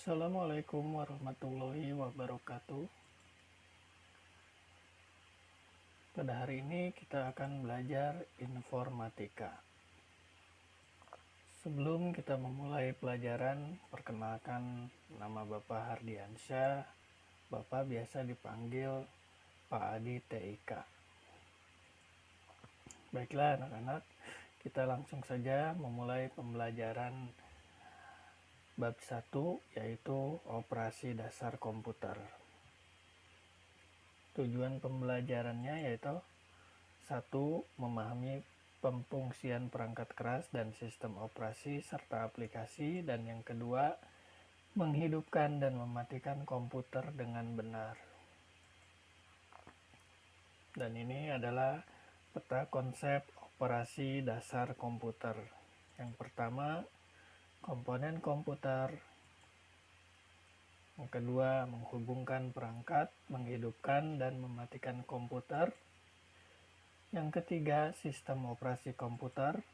Assalamualaikum warahmatullahi wabarakatuh. Pada hari ini kita akan belajar informatika. Sebelum kita memulai pelajaran, perkenalkan nama Bapak Hardiansyah. Bapak biasa dipanggil Pak Adi TIK. Baiklah anak-anak, kita langsung saja memulai pembelajaran bab 1, yaitu operasi dasar komputer. Tujuan pembelajarannya yaitu 1. Memahami pemfungsian perangkat keras dan sistem operasi serta aplikasi, dan yang kedua, menghidupkan dan mematikan komputer dengan benar. Dan ini adalah peta konsep operasi dasar komputer. Yang pertama, komponen komputer. Yang kedua, menghubungkan perangkat, menghidupkan dan mematikan komputer. Yang ketiga, sistem operasi komputer.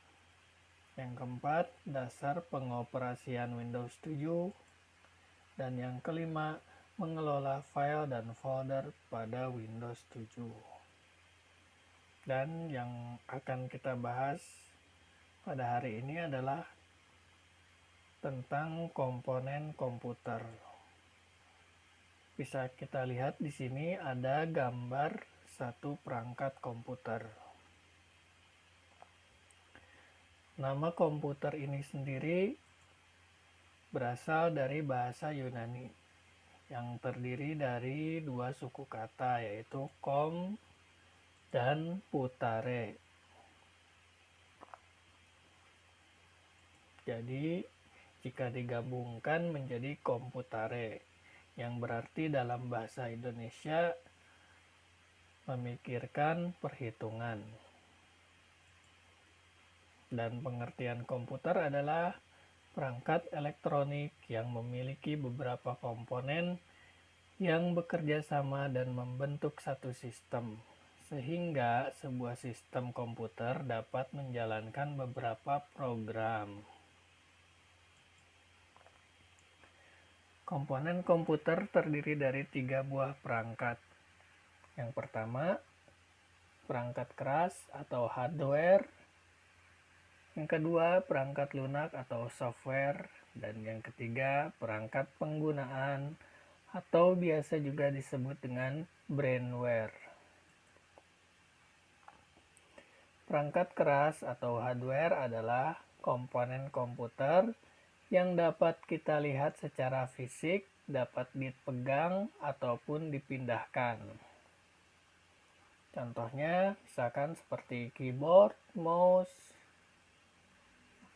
Yang keempat, dasar pengoperasian Windows 7. Dan yang kelima, mengelola file dan folder pada Windows 7. Dan yang akan kita bahas pada hari ini adalah tentang komponen komputer. Bisa kita lihat di sini ada gambar satu perangkat komputer. Nama komputer ini sendiri berasal dari bahasa Yunani yang terdiri dari dua suku kata, yaitu kom dan putare. Jadi jika digabungkan menjadi komputare, yang berarti dalam bahasa Indonesia memikirkan perhitungan. Dan pengertian komputer adalah perangkat elektronik yang memiliki beberapa komponen yang bekerja sama dan membentuk satu sistem, sehingga sebuah sistem komputer dapat menjalankan beberapa program. Komponen komputer terdiri dari 3 buah perangkat. Yang pertama, perangkat keras atau hardware. Yang kedua, perangkat lunak atau software. Dan yang ketiga, perangkat penggunaan atau biasa juga disebut dengan brainware. Perangkat keras atau hardware adalah komponen komputer yang dapat kita lihat secara fisik, dapat dipegang ataupun dipindahkan. Contohnya misalkan seperti keyboard, mouse,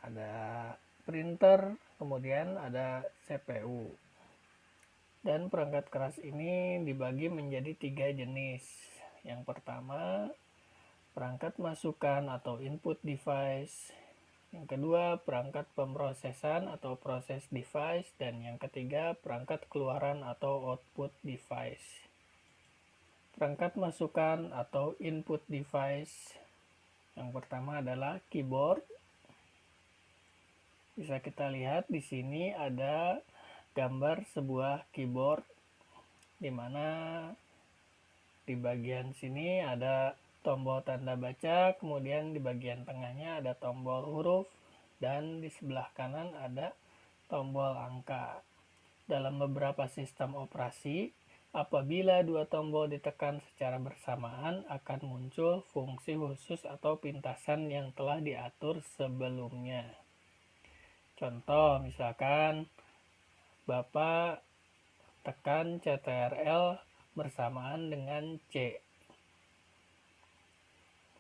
ada printer, kemudian ada CPU. Dan perangkat keras ini dibagi menjadi 3 jenis. Yang pertama, perangkat masukan atau input device. Yang kedua, perangkat pemrosesan atau process device. Dan yang ketiga, perangkat keluaran atau output device. Perangkat masukan atau input device. Yang pertama adalah keyboard. Bisa kita lihat di sini ada gambar sebuah keyboard, di mana di bagian sini ada tombol tanda baca, kemudian di bagian tengahnya ada tombol huruf, dan di sebelah kanan ada tombol angka. Dalam beberapa sistem operasi, apabila 2 tombol ditekan secara bersamaan akan muncul fungsi khusus atau pintasan yang telah diatur sebelumnya. Contoh misalkan Bapak tekan CTRL bersamaan dengan C.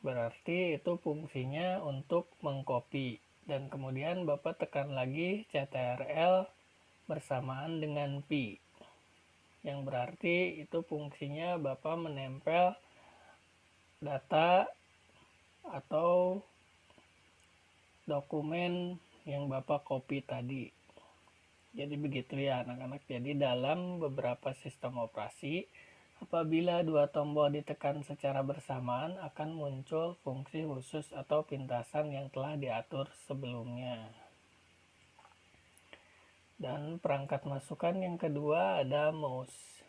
Berarti itu fungsinya untuk mengcopy. Dan kemudian Bapak tekan lagi CTRL bersamaan dengan P. Yang berarti itu fungsinya Bapak menempel data atau dokumen yang Bapak copy tadi. Jadi begitu ya anak-anak. Jadi dalam beberapa sistem operasi, apabila 2 tombol ditekan secara bersamaan akan muncul fungsi khusus atau pintasan yang telah diatur sebelumnya. Dan perangkat masukan yang kedua ada mouse.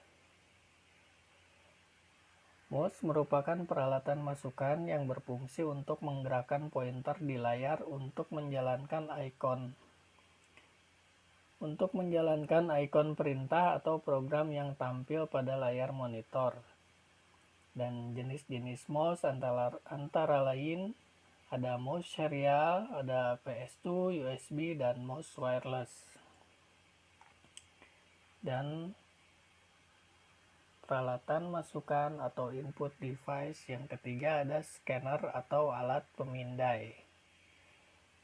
Mouse merupakan peralatan masukan yang berfungsi untuk menggerakkan pointer di layar untuk menjalankan ikon. Untuk menjalankan ikon perintah atau program yang tampil pada layar monitor. Dan jenis-jenis mouse antara lain ada mouse serial, ada PS2, USB, dan mouse wireless. Dan peralatan masukan atau input device yang ketiga ada scanner atau alat pemindai.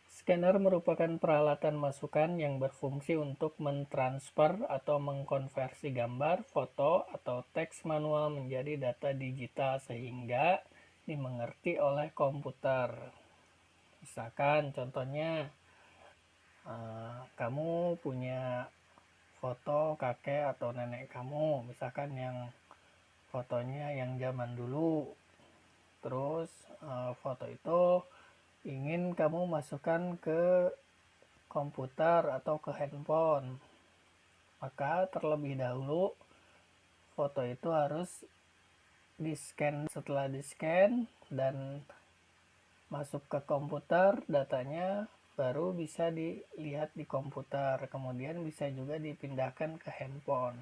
Scanner merupakan peralatan masukan yang berfungsi untuk mentransfer atau mengkonversi gambar, foto, atau teks manual menjadi data digital sehingga dimengerti oleh komputer. Misalkan contohnya kamu punya foto kakek atau nenek kamu, misalkan yang fotonya yang zaman dulu, terus foto itu ingin kamu masukkan ke komputer atau ke handphone, maka terlebih dahulu foto itu harus di-scan. Setelah di-scan dan masuk ke komputer, datanya baru bisa dilihat di komputer, kemudian bisa juga dipindahkan ke handphone.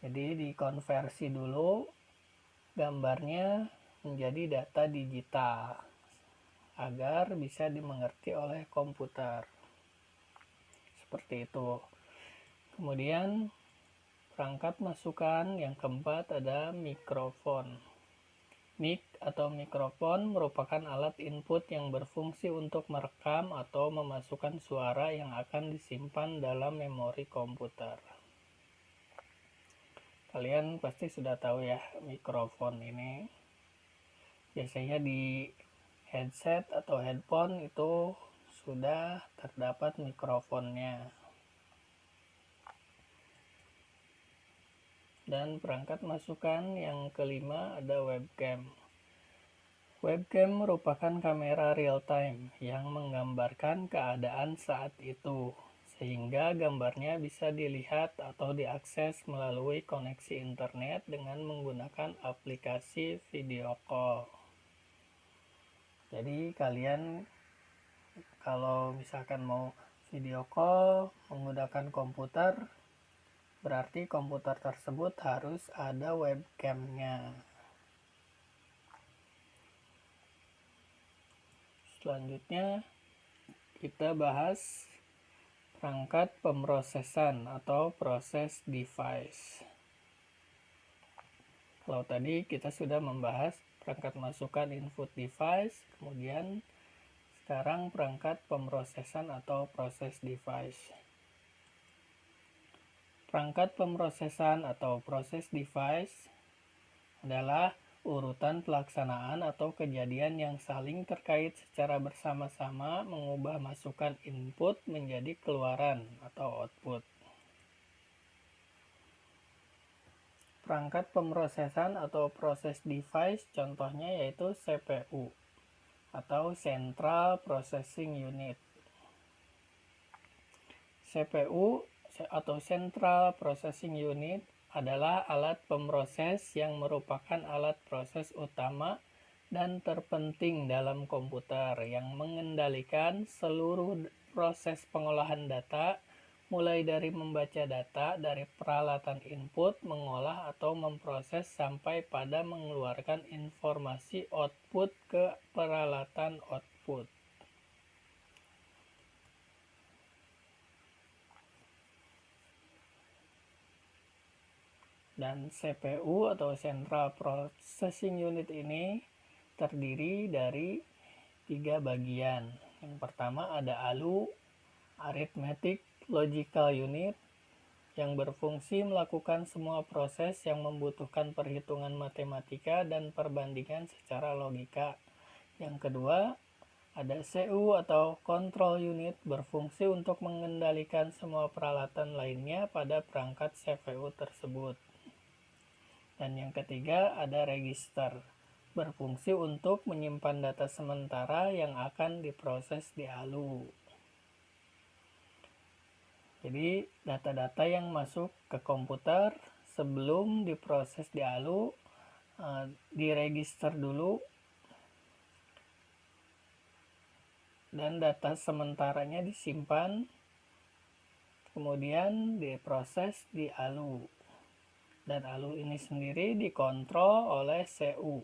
Jadi dikonversi dulu gambarnya menjadi data digital agar bisa dimengerti oleh komputer. Seperti itu. Kemudian perangkat masukan yang keempat ada mikrofon. Mic atau mikrofon merupakan alat input yang berfungsi untuk merekam atau memasukkan suara yang akan disimpan dalam memori komputer. Kalian pasti sudah tahu ya, mikrofon ini biasanya di headset atau headphone itu sudah terdapat mikrofonnya. Dan perangkat masukan yang kelima ada webcam. Webcam merupakan kamera real time yang menggambarkan keadaan saat itu, sehingga gambarnya bisa dilihat atau diakses melalui koneksi internet dengan menggunakan aplikasi video call. Jadi kalian kalau misalkan mau video call menggunakan komputer, berarti komputer tersebut harus ada webcamnya. Selanjutnya kita bahas perangkat pemrosesan atau proses device. Kalau tadi kita sudah membahas perangkat masukan input device, kemudian sekarang perangkat pemrosesan atau proses device. Perangkat pemrosesan atau proses device adalah urutan pelaksanaan atau kejadian yang saling terkait secara bersama-sama mengubah masukan input menjadi keluaran atau output. Perangkat pemrosesan atau proses device contohnya yaitu CPU atau Central Processing Unit. CPU atau Central Processing Unit adalah alat pemroses yang merupakan alat proses utama dan terpenting dalam komputer yang mengendalikan seluruh proses pengolahan data, mulai dari membaca data dari peralatan input, mengolah atau memproses sampai pada mengeluarkan informasi output ke peralatan output. Dan CPU atau Central Processing Unit ini terdiri dari 3 bagian. Yang pertama ada ALU, Arithmetic Logical Unit, yang berfungsi melakukan semua proses yang membutuhkan perhitungan matematika dan perbandingan secara logika. Yang kedua, ada CU atau Control Unit, berfungsi untuk mengendalikan semua peralatan lainnya pada perangkat CPU tersebut. Dan yang ketiga ada register, berfungsi untuk menyimpan data sementara yang akan diproses di ALU. Jadi data-data yang masuk ke komputer sebelum diproses di ALU diregister dulu, dan data sementaranya disimpan, kemudian diproses di ALU. Dan ALU ini sendiri dikontrol oleh CU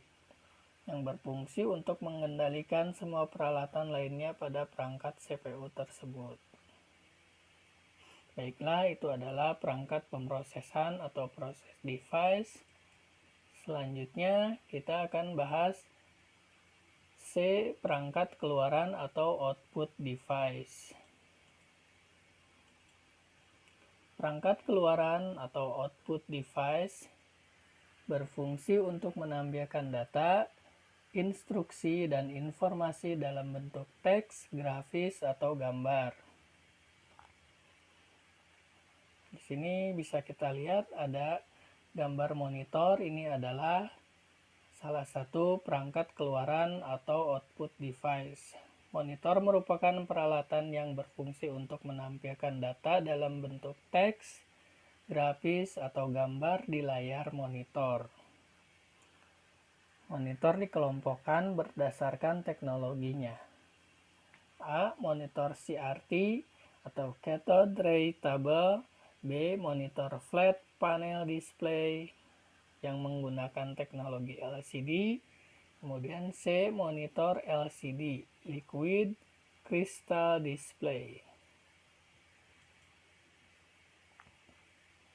yang berfungsi untuk mengendalikan semua peralatan lainnya pada perangkat CPU tersebut. Baiklah, itu adalah perangkat pemrosesan atau proses device. Selanjutnya kita akan bahas C, perangkat keluaran atau output device. Perangkat keluaran atau output device berfungsi untuk menampilkan data, instruksi, dan informasi dalam bentuk teks, grafis, atau gambar. Di sini bisa kita lihat ada gambar monitor. Ini adalah salah satu perangkat keluaran atau output device. Monitor merupakan peralatan yang berfungsi untuk menampilkan data dalam bentuk teks, grafis, atau gambar di layar monitor. Monitor dikelompokkan berdasarkan teknologinya. A. Monitor CRT atau Cathode Ray Table. B. Monitor Flat Panel Display yang menggunakan teknologi LCD. Kemudian C. Monitor LCD, Liquid Crystal Display.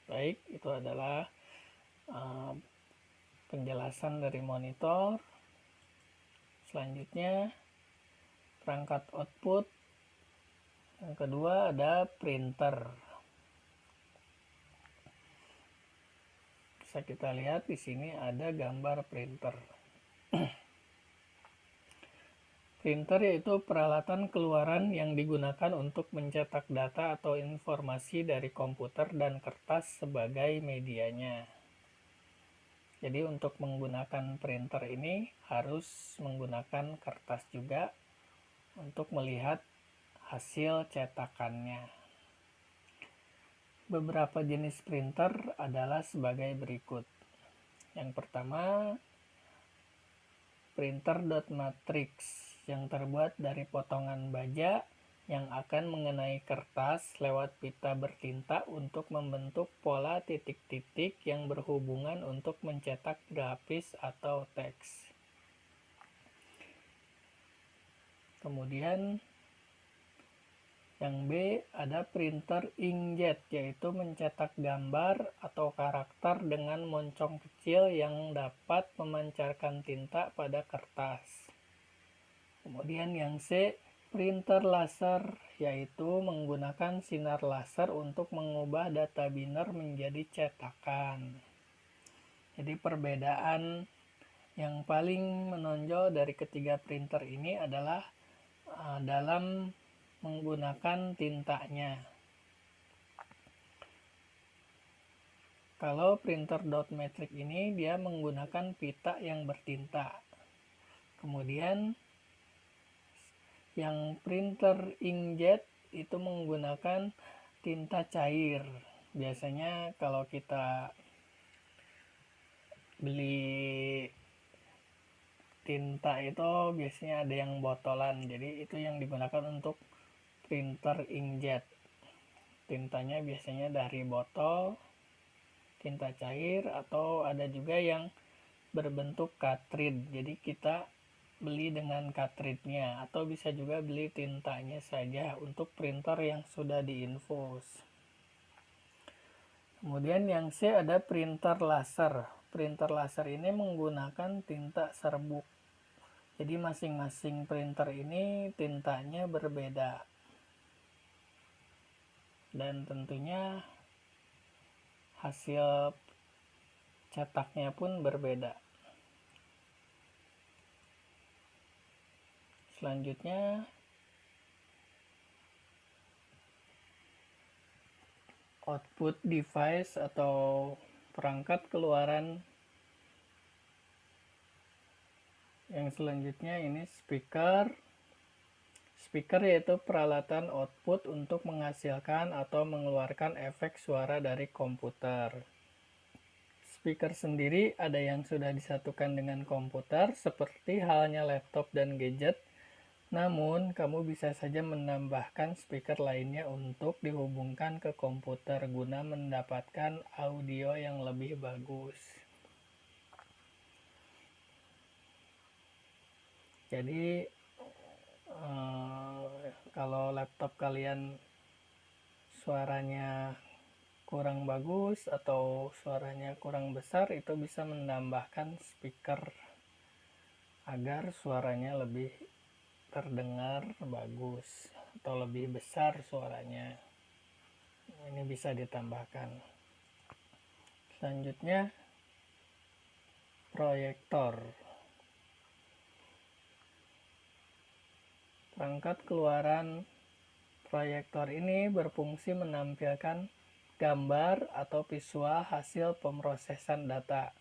Baik, itu adalah penjelasan dari monitor. Selanjutnya perangkat output. Yang kedua ada printer. Bisa kita lihat di sini ada gambar printer. Printer yaitu peralatan keluaran yang digunakan untuk mencetak data atau informasi dari komputer dan kertas sebagai medianya. Jadi untuk menggunakan printer ini harus menggunakan kertas juga untuk melihat hasil cetakannya. Beberapa jenis printer adalah sebagai berikut. Yang pertama, printer dot matrix yang terbuat dari potongan baja yang akan mengenai kertas lewat pita bertinta untuk membentuk pola titik-titik yang berhubungan untuk mencetak grafis atau teks. Kemudian yang B ada printer inkjet, yaitu mencetak gambar atau karakter dengan moncong kecil yang dapat memancarkan tinta pada kertas. Kemudian yang C, printer laser, yaitu menggunakan sinar laser untuk mengubah data biner menjadi cetakan. Jadi perbedaan yang paling menonjol dari ketiga printer ini adalah dalam menggunakan tintanya. Kalau printer dot matrix ini dia menggunakan pita yang bertinta. Kemudian yang printer inkjet itu menggunakan tinta cair. Biasanya kalau kita beli tinta itu biasanya ada yang botolan. Jadi itu yang digunakan untuk printer inkjet. Tintanya biasanya dari botol, tinta cair, atau ada juga yang berbentuk cartridge. Jadi kita beli dengan cartridge-nya, atau bisa juga beli tintanya saja untuk printer yang sudah diinfus. Kemudian yang C ada printer laser. Printer laser ini menggunakan tinta serbuk. Jadi masing-masing printer ini tintanya berbeda. Dan tentunya hasil cetaknya pun berbeda. Selanjutnya output device atau perangkat keluaran yang selanjutnya ini speaker. Speaker yaitu peralatan output untuk menghasilkan atau mengeluarkan efek suara dari komputer. Speaker sendiri ada yang sudah disatukan dengan komputer seperti halnya laptop dan gadget. Namun, kamu bisa saja menambahkan speaker lainnya untuk dihubungkan ke komputer guna mendapatkan audio yang lebih bagus. Jadi, kalau laptop kalian suaranya kurang bagus atau suaranya kurang besar, itu bisa menambahkan speaker agar suaranya lebih terdengar bagus atau lebih besar suaranya. Ini bisa ditambahkan. Selanjutnya, proyektor. Perangkat keluaran proyektor ini berfungsi menampilkan gambar atau visual hasil pemrosesan data.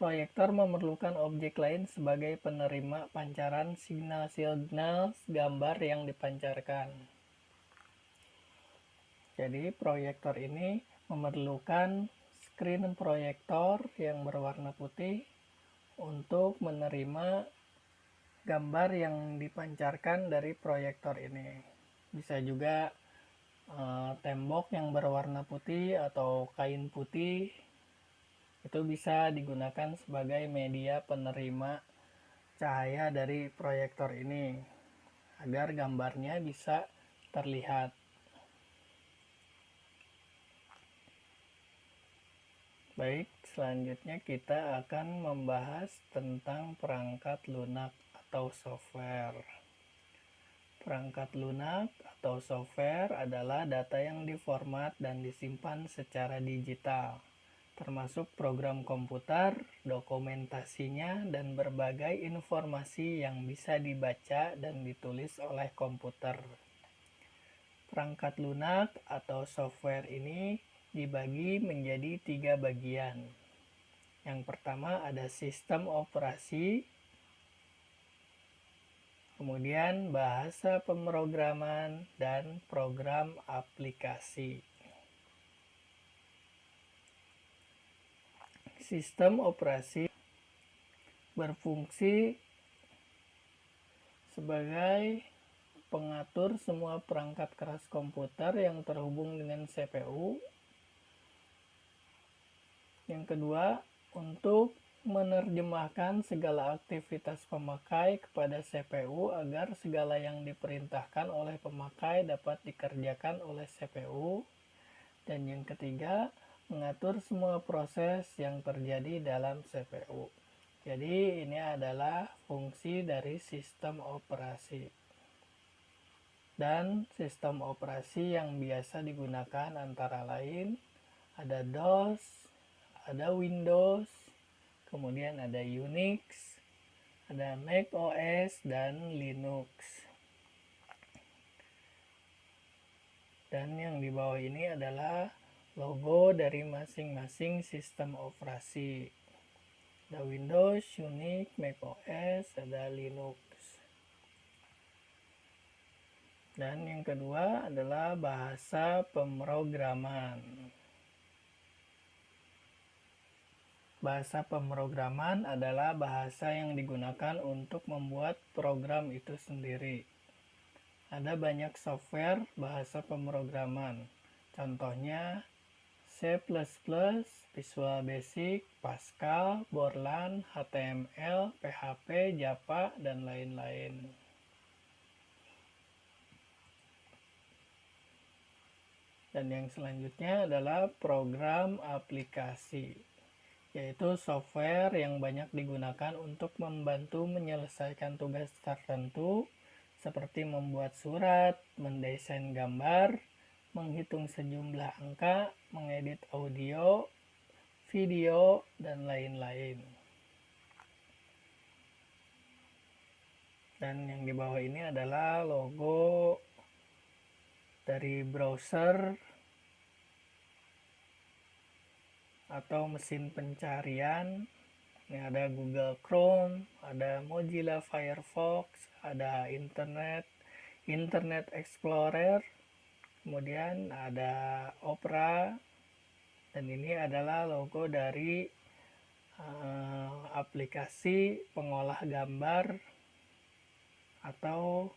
Proyektor memerlukan objek lain sebagai penerima pancaran signal-signal gambar yang dipancarkan. Jadi proyektor ini memerlukan screen proyektor yang berwarna putih untuk menerima gambar yang dipancarkan dari proyektor ini. Bisa juga tembok yang berwarna putih atau kain putih itu bisa digunakan sebagai media penerima cahaya dari proyektor ini agar gambarnya bisa terlihat. Baik, selanjutnya kita akan membahas tentang perangkat lunak atau software. Perangkat lunak atau software adalah data yang diformat dan disimpan secara digital, termasuk program komputer, dokumentasinya, dan berbagai informasi yang bisa dibaca dan ditulis oleh komputer. Perangkat lunak atau software ini dibagi menjadi 3 bagian. Yang pertama ada sistem operasi, kemudian bahasa pemrograman, dan program aplikasi. Sistem operasi berfungsi sebagai pengatur semua perangkat keras komputer yang terhubung dengan CPU. Yang kedua, untuk menerjemahkan segala aktivitas pemakai kepada CPU agar segala yang diperintahkan oleh pemakai dapat dikerjakan oleh CPU. Dan yang ketiga, mengatur semua proses yang terjadi dalam CPU. Jadi ini adalah fungsi dari sistem operasi. Dan sistem operasi yang biasa digunakan antara lain ada DOS, ada Windows, kemudian ada Unix, ada Mac OS, dan Linux. Dan yang di bawah ini adalah logo dari masing-masing sistem operasi. Ada Windows, Unix, Mac OS, ada Linux. Dan yang kedua adalah bahasa pemrograman. Bahasa pemrograman adalah bahasa yang digunakan untuk membuat program itu sendiri. Ada banyak software bahasa pemrograman. Contohnya C++, Visual Basic, Pascal, Borland, HTML, PHP, Java, dan lain-lain. Dan yang selanjutnya adalah program aplikasi, yaitu software yang banyak digunakan untuk membantu menyelesaikan tugas tertentu seperti membuat surat, mendesain gambar, menghitung sejumlah angka, mengedit audio, video, dan lain-lain. Dan yang di bawah ini adalah logo dari browser atau mesin pencarian. Ini ada Google Chrome, ada Mozilla Firefox, ada internet Internet Explorer, kemudian ada Opera, dan ini adalah logo dari aplikasi pengolah gambar atau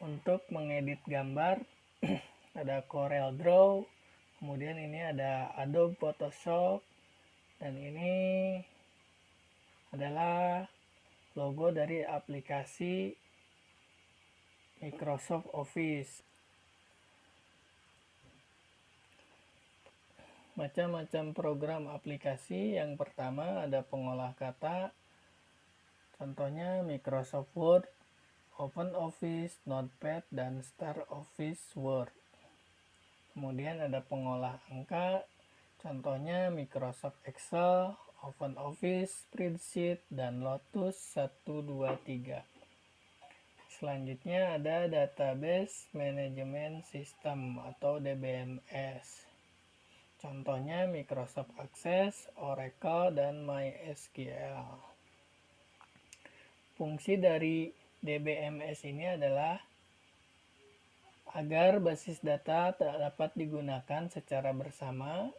untuk mengedit gambar. Ada Corel Draw, kemudian ini ada Adobe Photoshop, dan ini adalah logo dari aplikasi Microsoft Office. Macam-macam program aplikasi. Yang pertama ada pengolah kata, contohnya Microsoft Word, OpenOffice, Notepad, dan StarOffice Word. Kemudian ada pengolah angka, contohnya Microsoft Excel, OpenOffice, Spreadsheet, dan Lotus 123. Selanjutnya ada Database Management System atau DBMS. Contohnya Microsoft Access, Oracle, dan MySQL. Fungsi dari DBMS ini adalah agar basis data dapat digunakan secara bersama,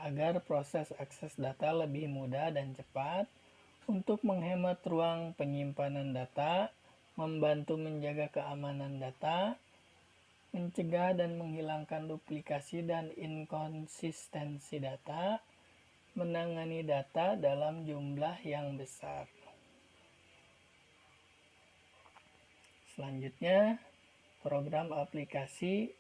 agar proses akses data lebih mudah dan cepat, untuk menghemat ruang penyimpanan data, membantu menjaga keamanan data, mencegah dan menghilangkan duplikasi dan inkonsistensi data, menangani data dalam jumlah yang besar. Selanjutnya, program aplikasi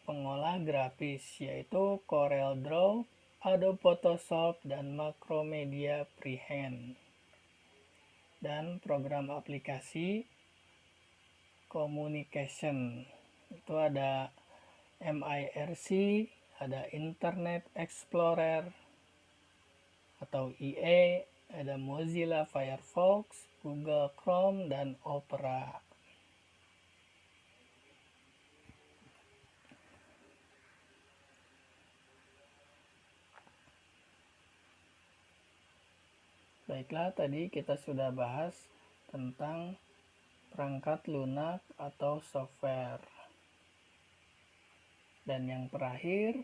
pengolah grafis yaitu Corel Draw, Adobe Photoshop, dan Macromedia Freehand. Dan program aplikasi communication itu ada MIRC, ada Internet Explorer atau IE, ada Mozilla Firefox, Google Chrome, dan Opera. Baiklah, tadi kita sudah bahas tentang perangkat lunak atau software. Dan yang terakhir,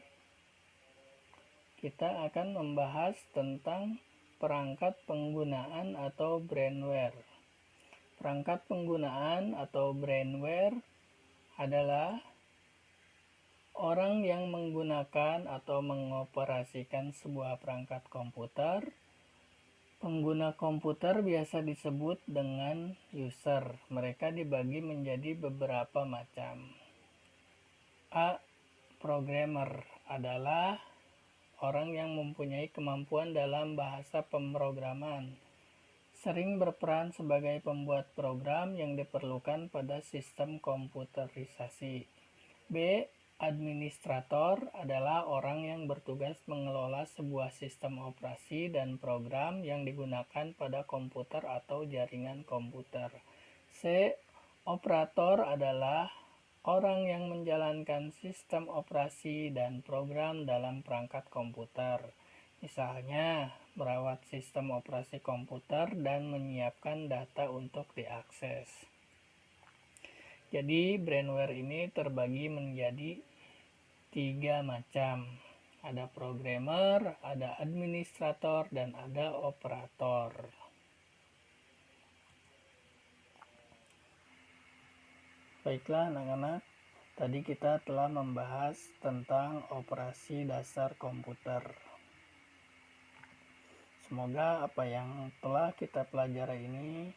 kita akan membahas tentang perangkat penggunaan atau brainware. Perangkat penggunaan atau brainware adalah orang yang menggunakan atau mengoperasikan sebuah perangkat komputer. Pengguna komputer biasa disebut dengan user. Mereka dibagi menjadi beberapa macam. A. Programmer adalah orang yang mempunyai kemampuan dalam bahasa pemrograman, sering berperan sebagai pembuat program yang diperlukan pada sistem komputerisasi. B. Administrator adalah orang yang bertugas mengelola sebuah sistem operasi dan program yang digunakan pada komputer atau jaringan komputer. C. Operator adalah orang yang menjalankan sistem operasi dan program dalam perangkat komputer. Misalnya, merawat sistem operasi komputer dan menyiapkan data untuk diakses. Jadi, brainware ini terbagi menjadi 3 macam. Ada programmer, ada administrator, dan ada operator. Baiklah anak-anak, tadi kita telah membahas tentang operasi dasar komputer. Semoga apa yang telah kita pelajari ini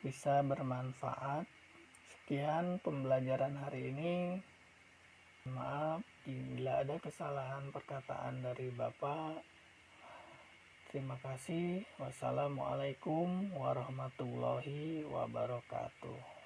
bisa bermanfaat. Sekian pembelajaran hari ini. Maaf bila ada kesalahan perkataan dari Bapak. Terima kasih. Wassalamualaikum warahmatullahi wabarakatuh.